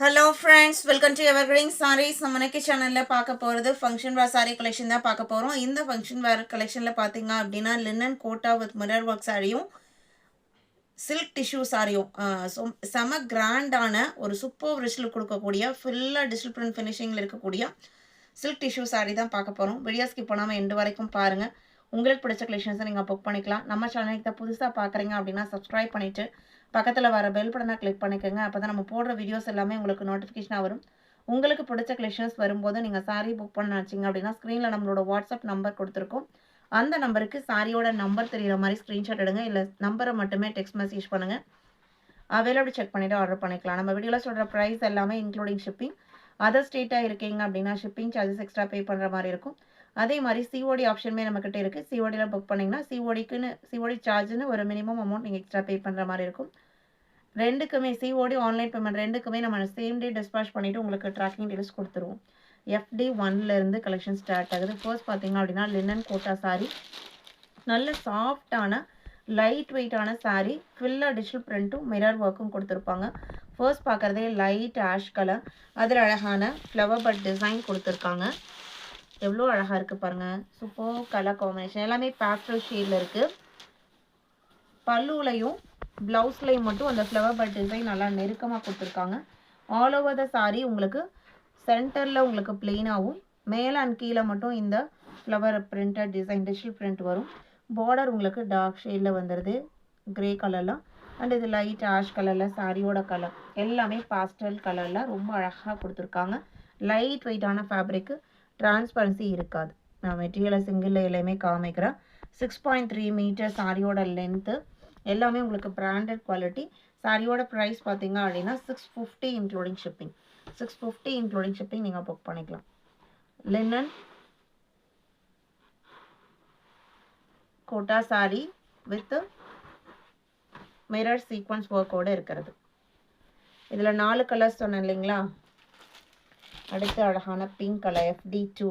Hello friends, welcome to Evergreen Sarees. நம்ம இன்னைக்கு சேனலில் பார்க்க போகிறது ஃபங்க்ஷன் வேர் சாரீ கலெக்ஷன் தான் பார்க்க போகிறோம். இந்த ஃபங்க்ஷன் வேர் கலெக்ஷனில் பார்த்தீங்க அப்படின்னா linen Kota with mirror work சாரியும் சில்க் டிஷ்யூ சாரியும் செம கிராண்டான ஒரு சூப்பர் ரிச்சில் கொடுக்கக்கூடிய ஃபுல்லாக டிஜிட்டல் பிரிண்ட் ஃபினிஷிங்கில் இருக்கக்கூடிய சில்க் டிஷ்யூ சாரீ தான் பார்க்க போகிறோம். வீடியோ ஸ்கிப் பண்ணாமல் எண்டு வரைக்கும் பாருங்கள். உங்களுக்கு பிடிச்ச கலெக்ஷன்ஸை நீங்கள் புக் பண்ணிக்கலாம். நம்ம சேனலுக்கு தான் புதுசாக பார்க்குறீங்க அப்படின்னா சப்ஸ்கிரைப் பண்ணிவிட்டு பக்கத்தில் வர பெல் பட்டனை கிளிக் பண்ணிக்கோங்க. அப்போ தான் நம்ம போடுற வீடியோஸ் எல்லாமே உங்களுக்கு நோட்டிஃபிகேஷனாக வரும். உங்களுக்கு பிடிச்ச கலெக்ஷன்ஸ் வரும்போது நீங்கள் சாரீ புக் பண்ண வச்சிங்க அப்படின்னா ஸ்க்ரீனில் நம்மளோட வாட்ஸ்அப் நம்பர் கொடுத்துருக்கோம். அந்த நம்பருக்கு சாரியோட நம்பர் தெரிகிற மாதிரி ஸ்க்ரீன்ஷாட் எடுங்க. இல்லை நம்பரை மட்டுமே டெக்ஸ்ட் மெசேஜ் பண்ணுங்கள். அவைலபிள் செக் பண்ணிவிட்டு ஆர்டர் பண்ணிக்கலாம். நம்ம வீடியோவில் சொல்கிற ப்ரைஸ் எல்லாமே இன்க்ளூடிங் ஷிப்பிங். அதர் ஸ்டேட்டாக இருக்கீங்க அப்படின்னா ஷிப்பிங் சார்ஜஸ் எக்ஸ்ட்ரா பே பண்ணுற மாதிரி இருக்கும். அதே மாதிரி சிஓடி ஆப்ஷனுமே நம்மக்கிட்ட இருக்குது. சிஓடியில் புக் பண்ணிங்கன்னா சிஓடி சார்ஜ்னு ஒரு மினிமம் அமௌண்ட் நீங்கள் எக்ஸ்ட்ரா பே பண்ணுற மாதிரி இருக்கும். ரெண்டுக்குமே சிஓடி ஆன்லைன் பேமெண்ட் ரெண்டுக்குமே நம்ம சேம் டே டிஸ்பேச் பண்ணிவிட்டு உங்களுக்கு ட்ராக்கிங் டீடைல்ஸ் கொடுத்துருவோம். FD 1லேருந்து கலெக்ஷன் ஸ்டார்ட் ஆகுது. ஃபர்ஸ்ட் பார்த்தீங்க அப்படின்னா லினன் கோட்டா சாரீ, நல்ல சாஃப்டான லைட் வெயிட்டான சாரீ, ஃபுல்லாக டிஜிட்டல் பிரிண்ட்டும் மிரர் ஒர்க்கும் கொடுத்துருப்பாங்க. ஃபர்ஸ்ட் பார்க்குறதே லைட் ஆஷ் கலர், அதில் அழகான ஃப்ளவர் பட் டிசைன் கொடுத்துருக்காங்க. எவ்வளோ அழகாக இருக்குது பாருங்கள். சூப்பர் கலர் காம்பினேஷன், எல்லாமே பேஸ்டல் ஷேடில் இருக்குது. பல்லுலையும் ப்ளவுஸ்லையும் மட்டும் அந்த ஃப்ளவர் பட் டிசைன் நல்லா நெருக்கமாக கொடுத்துருக்காங்க. ஆல் ஓவர் த சாரீ உங்களுக்கு சென்டரில் உங்களுக்கு பிளெயினாகவும் மேலே அண்ட் கீழே மட்டும் இந்த flower printed design digital print வரும். பார்டர் உங்களுக்கு டார்க் ஷேடில் வந்துடுது, கிரே கலரில். அண்ட் இது லைட் ஆஷ் கலரில் சாரியோட கலர் எல்லாமே பாஸ்டல் கலரில் ரொம்ப அழகாக கொடுத்துருக்காங்க. லைட் வெயிட்டான ஃபேப்ரிக்கு, டிரான்ஸ்பரன்சி இருக்காது. நான் மெட்டீரியலை சிங்கிள் எல்லாமே காமிக்கிறேன். 6.3 மீட்டர் சாரியோட லென்த்து, எல்லாமே உங்களுக்கு பிராண்டட் குவாலிட்டி. சாரியோட ப்ரைஸ் பார்த்தீங்க அப்படின்னா 650 இன்க்ளூடிங் ஷிப்பிங். 650 இன்க்ளூடிங் ஷிப்பிங் நீங்கள் புக் பண்ணிக்கலாம். Linen Kota sari with mirror sequins ஒர்க்கோடு இருக்கிறது. இதில் 4 கலர்ஸ் சொன்னேன் இல்லைங்களா. அடுத்து அழகான pink colour FD 2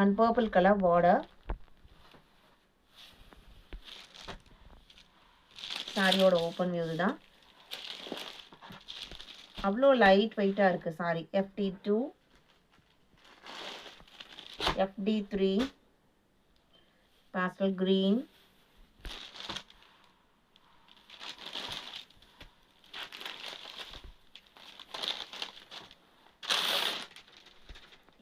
and purple colour border. சாரியோட ஓப்பன் வியூ தான். அவ்வளோ லைட் வெயிட்டாக இருக்குது sari. FD 2, FD 3, pastel green,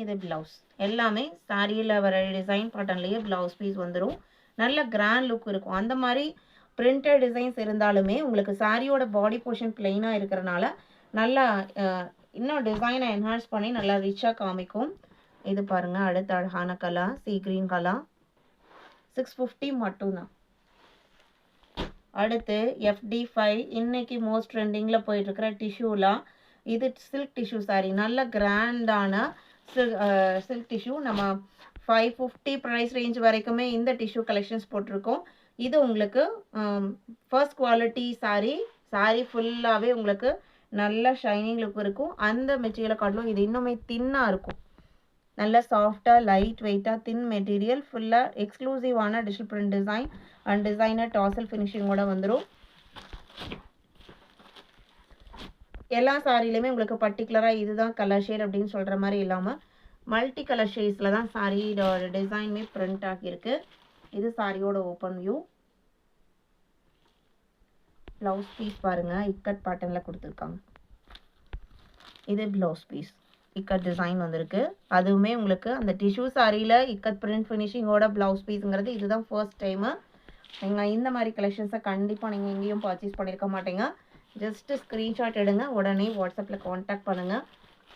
இது ப்ளவுஸ். எல்லாமே சாரியில் வர டிசைன் பேட்டர்ன்லேயே ப்ளவுஸ் பீஸ் வந்துடும். நல்ல கிராண்ட் லுக் இருக்கும். அந்த மாதிரி பிரிண்டட் டிசைன்ஸ் இருந்தாலுமே உங்களுக்கு சாரியோட பாடி போர்ஷன் பிளெயினாக இருக்கிறனால நல்லா இன்னும் டிசைனை என்ஹான்ஸ் பண்ணி நல்லா ரிச்சாக காமிக்கும். இது பாருங்கள், அடுத்த அழகான கலர் சீ கிரீன் கலர். 650 மட்டும்தான். அடுத்து FD 5, இன்னைக்கு மோஸ்ட் ட்ரெண்டிங்கில் போயிட்டுருக்கிற டிஷ்யூலாம். இது சில்க் டிஷ்யூ சாரி, நல்ல கிராண்டான சில்க் டிஷ்யூ. நம்ம 550 ப்ரைஸ் ரேஞ்ச் வரைக்குமே இந்த டிஷ்யூ கலெக்ஷன்ஸ் போட்டிருக்கோம். இது உங்களுக்கு ஃபர்ஸ்ட் குவாலிட்டி சாரி. சாரி ஃபுல்லாகவே உங்களுக்கு நல்ல ஷைனிங் லுக் இருக்கும். அந்த மெட்டீரியலை காட்டிலும் இது இன்னுமே தின்னாக இருக்கும். நல்ல சாஃப்டாக லைட் வெயிட்டாக தின் மெட்டீரியல், ஃபுல்லாக எக்ஸ்க்ளூசிவான digital print design and designer tassel ஃபினிஷிங்கோட வந்துடும். எல்லா சாரிலையுமே உங்களுக்கு பர்டிகுலராக இதுதான் கலர் ஷேட் அப்படின்னு சொல்கிற மாதிரி இல்லாமல் மல்டி கலர் ஷேட்ஸில் தான் சாரியோட டிசைனுமே பிரிண்ட் ஆகியிருக்கு. இது சாரியோட ஓப்பன் வியூ. ப்ளவுஸ் பீஸ் பாருங்கள், இக்கட் பேட்டர்னில் கொடுத்துருக்காங்க. இது ப்ளவுஸ் பீஸ், இக்கட் டிசைன் வந்திருக்கு. அதுவுமே உங்களுக்கு அந்த டிஷ்யூ சாரியில் இக்கட் பிரிண்ட் ஃபினிஷிங்கோட ப்ளவுஸ் பீஸுங்கிறது இதுதான் ஃபர்ஸ்ட் டைமு. நீங்கள் இந்த மாதிரி கலெக்ஷன்ஸை கண்டிப்பாக நீங்கள் எங்கேயும் பர்ச்சேஸ் பண்ணியிருக்க மாட்டீங்க. ஜஸ்ட்டு ஸ்க்ரீன்ஷாட் எடுங்க, உடனே வாட்ஸ்அப்பில் காண்டாக்ட் பண்ணுங்கள்.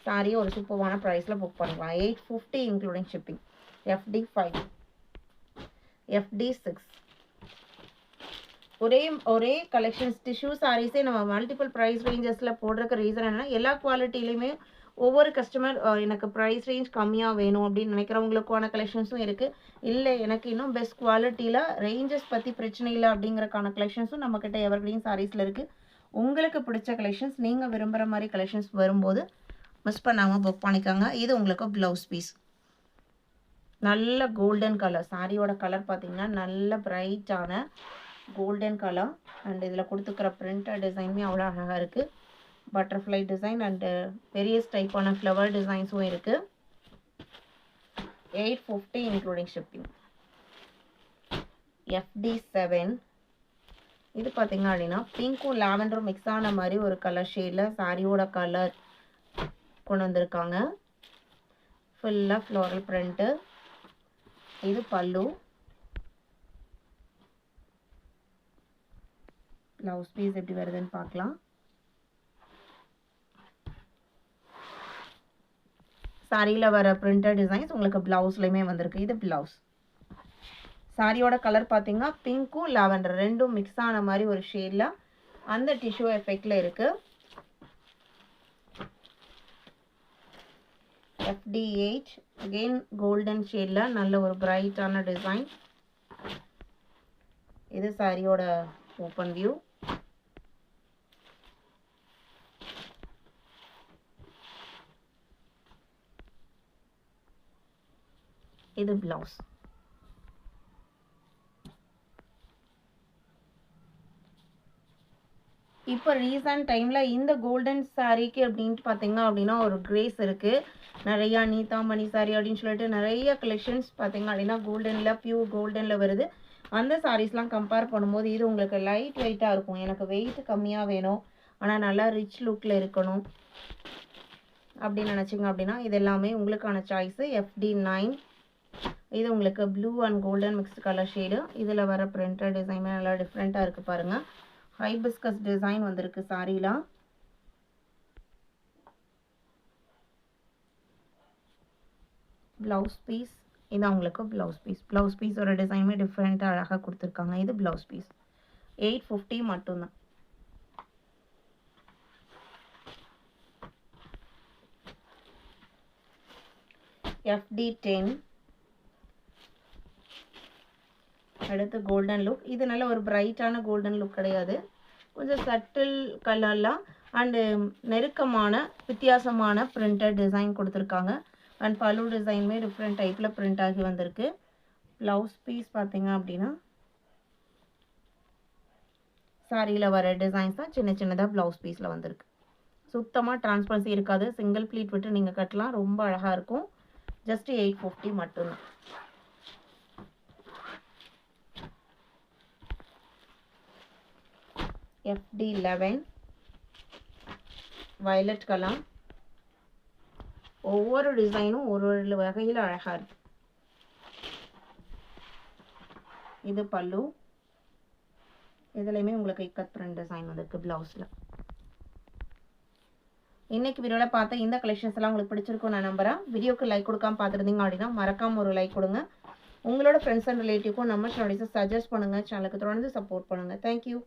சாரியை ஒரு சூப்பரான ப்ரைஸில் புக் பண்ணிக்கலாம். 850 இன்க்ளூடிங் ஷிப்பிங். FD 5, FD 6, ஒரே கலெக்ஷன்ஸ் டிஷ்யூ சாரீஸே நம்ம மல்டிபிள் ப்ரைஸ் ரேஞ்சஸில் போடுறதுக்கு ரீசன் என்னென்னா எல்லா குவாலிட்டிலையுமே ஒவ்வொரு கஸ்டமர் எனக்கு ப்ரைஸ் ரேஞ்ச் கம்மியாக வேணும் அப்படின்னு நினைக்கிறவங்களுக்கான கலெக்ஷன்ஸும் இருக்குது. இல்லை எனக்கு இன்னும் பெஸ்ட் குவாலிட்டியில் ரேஞ்சஸ் பற்றி பிரச்சனை இல்லை அப்படிங்கிறக்கான கலெக்ஷன்ஸும் நம்மக்கிட்ட எவர்கிரீன் சாரீஸில் இருக்குது. உங்களுக்கு பிடிச்ச கலெக்ஷன்ஸ் நீங்கள் விரும்புகிற மாதிரி கலெக்ஷன்ஸ் வரும்போது மிஸ் பண்ணாமல் புக் பண்ணிக்கோங்க. இது உங்களுக்கு ப்ளவுஸ் பீஸ், நல்ல கோல்டன் கலர். சாரியோட கலர் பார்த்தீங்கன்னா நல்ல பிரைட்டான கோல்டன் கலர். அண்ட் இதில் கொடுத்துக்கிற பிரிண்டட் டிசைனுமே அவ்வளோ அழகாக இருக்குது. பட்டர்ஃப்ளை டிசைன் அண்டு வேரியஸ் டைப்பான ஃப்ளவர் டிசைன்ஸும் இருக்குது. 850 இன்க்ளூடிங் ஷிப்பிங். FD7 இது பார்த்தீங்க அப்படின்னா பிங்க்கும் லாவெண்டரும் மிக்ஸ் ஆன மாதிரி ஒரு கலர் ஷேடில் சாரியோட கலர் கொண்டு வந்திருக்காங்க. ஃபுல்லாக ஃப்ளோரல் பிரிண்ட்டு. இது பல்லு. ப்ளவுஸ் பீஸ் எப்படி வருதுன்னு பார்க்கலாம். சாரியில் வர பிரிண்டட் டிசைன்ஸ் உங்களுக்கு ப்ளவுஸ்லையுமே வந்திருக்கு. இது ப்ளவுஸ். சாரியோட கலர் பார்த்தீங்கன்னா பிங்க்கும் லாவெண்டர் ரெண்டும் மிக்ஸ் ஆன மாதிரி ஒரு ஷேடில் அந்த டிஷ்யூ எஃபெக்டில் இருக்குது. FD8 அகெயின் கோல்டன் ஷேடில் நல்ல ஒரு பிரைட்டான டிசைன். இது சாரியோட ஓப்பன் வியூ. இது ப்ளவுஸ். இப்போ ரீசன்ட் டைமில் இந்த கோல்டன் சாரீக்கு அப்படின்ட்டு பார்த்தீங்க அப்படின்னா ஒரு கிரேஸ் இருக்குது. நிறையா நீதாமணி சாரீ அப்படின்னு சொல்லிட்டு நிறைய கலெக்ஷன்ஸ் பார்த்தீங்க அப்படின்னா கோல்டனில் பியூர் கோல்டனில் வருது. அந்த சாரீஸ்லாம் கம்பேர் பண்ணும்போது இது உங்களுக்கு லைட் வெயிட்டாக இருக்கும். எனக்கு வெயிட் கம்மியாக வேணும் ஆனால் நல்லா ரிச் லுக்கில் இருக்கணும் அப்படின்னு நினச்சிங்க அப்படின்னா இது எல்லாமே உங்களுக்கான சாய்ஸு. FD9 இது உங்களுக்கு blue and golden mixed colour shade. இதில் வர பிரிண்டட் டிசைன் நல்லா டிஃப்ரெண்ட்டாக இருக்குது பாருங்கள். ஹைபிஸ்கஸ் டிசைன் வந்திருக்கு சாரில. ப்ளவுஸ் பீஸ் இது உங்களுக்கு ப்ளவுஸ் பீஸ். ப்ளவுஸ் பீஸோட டிசைனுமே டிஃப்ரெண்ட்டாக அழகாக கொடுத்துருக்காங்க. இது ப்ளவுஸ் பீஸ். 850 மட்டும்தான். FD10 அடுத்து கோல்டன் லுக். இது நல்ல ஒரு பிரைட்டான கோல்டன் லுக் கிடையாது, கொஞ்சம் சட்டில் கலர்லாம் அண்டு நெருக்கமான வித்தியாசமான பிரிண்டட் டிசைன் கொடுத்துருக்காங்க. அண்ட் பல்லு டிசைனுமே டிஃப்ரெண்ட் டைப்பில் பிரிண்ட் ஆகி வந்திருக்கு. ப்ளவுஸ் பீஸ் பார்த்தீங்க அப்படின்னா சாரியில் வர டிசைன்ஸ் தான் சின்ன சின்னதாக ப்ளவுஸ் பீஸில் வந்திருக்கு. சுத்தமாக டிரான்ஸ்பரன்சி இருக்காது. சிங்கிள் ப்ளீட் விட்டு நீங்கள் கட்டலாம். ரொம்ப அழகாக இருக்கும். ஜஸ்ட் 850 மட்டும்தான். FD11 violet colour. ஒவ்வொரு டிசைனும் ஒரு ஒரு வகையில் அழகாக இருக்கு. இது பல்லு. இதுலையுமே உங்களுக்கு இக்கட் பிரிண்ட் டிசைன் வந்திருக்கு ப்ளவுஸில். இன்னைக்கு வீடியோவில் பார்த்த இந்த கலெக்ஷன்ஸ் எல்லாம் உங்களுக்கு பிடிச்சிருக்கும் நான் நம்புறேன். வீடியோக்கு லைக் கொடுக்காம பார்த்துருந்தீங்க அப்படின்னா மறக்காம ஒரு லைக் கொடுங்க. உங்களோட ஃப்ரெண்ட்ஸ் அண்ட் ரிலேட்டிவ்க்கும் நம்ம சேனல்ஸை சஜஸ்ட் பண்ணுங்கள். சேனலுக்கு தொடர்ந்து சப்போர்ட் பண்ணுங்கள். தேங்க்யூ.